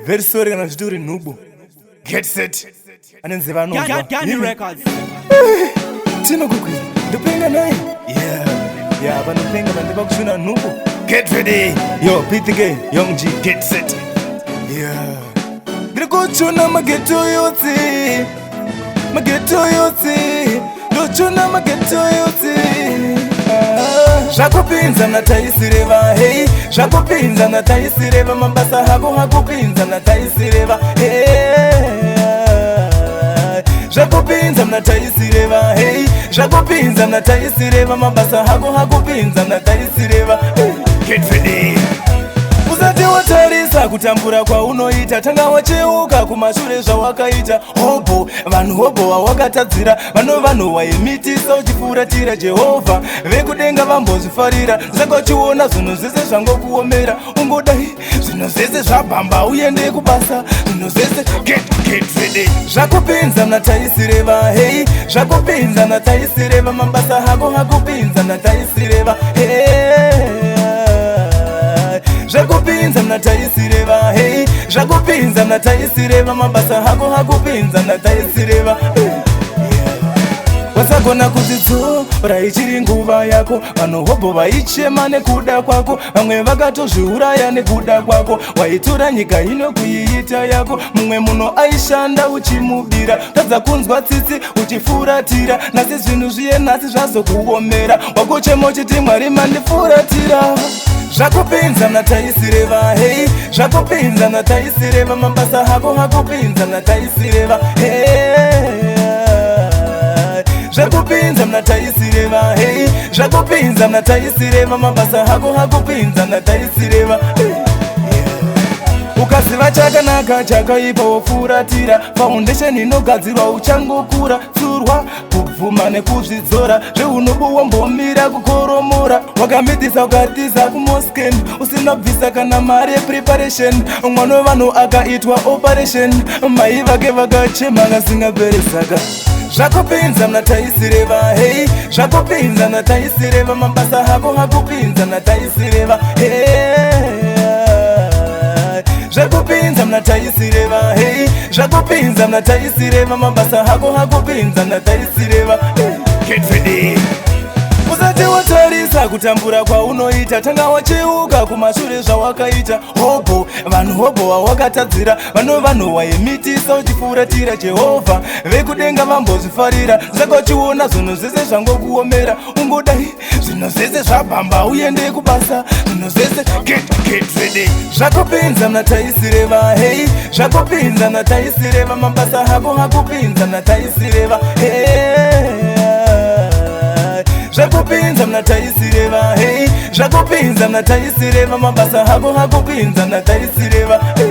Very sorry kana zvitori nhubo. Get set. Anenze vanonzwa. Gunhill Records. Makwikwi, ndopenga naye. Yeah, vanopenga vandiva kushuna nhubo. Get ready. Yo, P.T.K, Young G, get set. Yeah. Ndiri kuchuna mageto yose. Mageto yose. Ndochuna mageto yose. Zvakupinza natayisireva, hey. Zvakupinza natayisireva, mabasa hako hakupinza natayisireva, hey. Zvakupinza natayisireva, hey. Zvakupinza natayisireva, mabasa hako hakupinza natayisireva, hey. Get ready. Usati watarisa kutambura kwaunoita, tanga wacheuka kumashure zvawakaita. Hobo, vanhu hobo wawakatadzira, vanhu waimitisa uchifuratira Jehovha. Vekudenga vambozvifarira, zvakachiona zvinhu zvese zvangokuomera. Ungodai zvinhu zvese zvabhamba uende kubasa, zvinhu zvese get ready. Zvakupinza natayisireva, hey. Zvakupinza natayisireva, mabasa hako hakupinza natayisireva, hey. Zvakupinza natayisireva, hey. Zvakupinza natayisireva, mabasa hako hakupinza natayisireva, hey. Wasagona kuzvidzora ichiri nguva yako, vanohobho vaichema nekuda kwako, vamwe vakatozviuraya nekuda kwako. Waitora nyika ino kuiita yako, mumwe munhu aishanda uchimubira. Tadza kunzwa tsitsi uchifuratira, nasi zvinhu zviye nhasi zvazokuomera. Wakochema uchiti Mwari mandifuratira. Zvakupinza natayisireva, hey. Zvakupinza natayisireva, mabasa hako hakupinza natayisireva, hey. Zvakupinza natayisireva, hey. Zvakupinza natayisireva, mabasa hako hakupinza natayisireva, hey. Ukaziva chakanaka chakaipa wofuratira, foundation inogadzirwa uchangokura. Tsurwa kubvuma nekuzvidzora, zveunobuwombomira kukoromora. Wakamidisa ukatiza kuMosken, usina bvisa kana mari yepreparation. Mwana wevanhu akaitwa operation, mai vake vakachema kasingaperesaka. Zvakupinza natayisireva, hey. Zvakupinza natayisireva, mabasa hako hakupinza natayisireva, hey. Zvakupinza natayisireva, hey. Zvakupinza natayisireva, mabasa hako hakupinza natayisireva, hey. Get ready. Usati watarisa kutambura kwaunoita, tanga wacheuka kumashure zvawakaita. Hobo, vanhu hobo wawakatadzira, vanhu waimitisa uchifuratira Jehovha. Vekudenga vambozvifarira, zvakachiona zvinhu zvese zvangokuomera. Ungodai zvinhu zvese zvabhamba uende kubasa, zvinhu zvese get ready. Zvakupinza natayisireva, hey. Zvakupinza natayisireva, mabasa hako hakupinza natayisireva, hey. Zvakupinza natayisireva, hey. Zvakupinza natayisireva, mabasa hako hakupinza natayisireva, hey.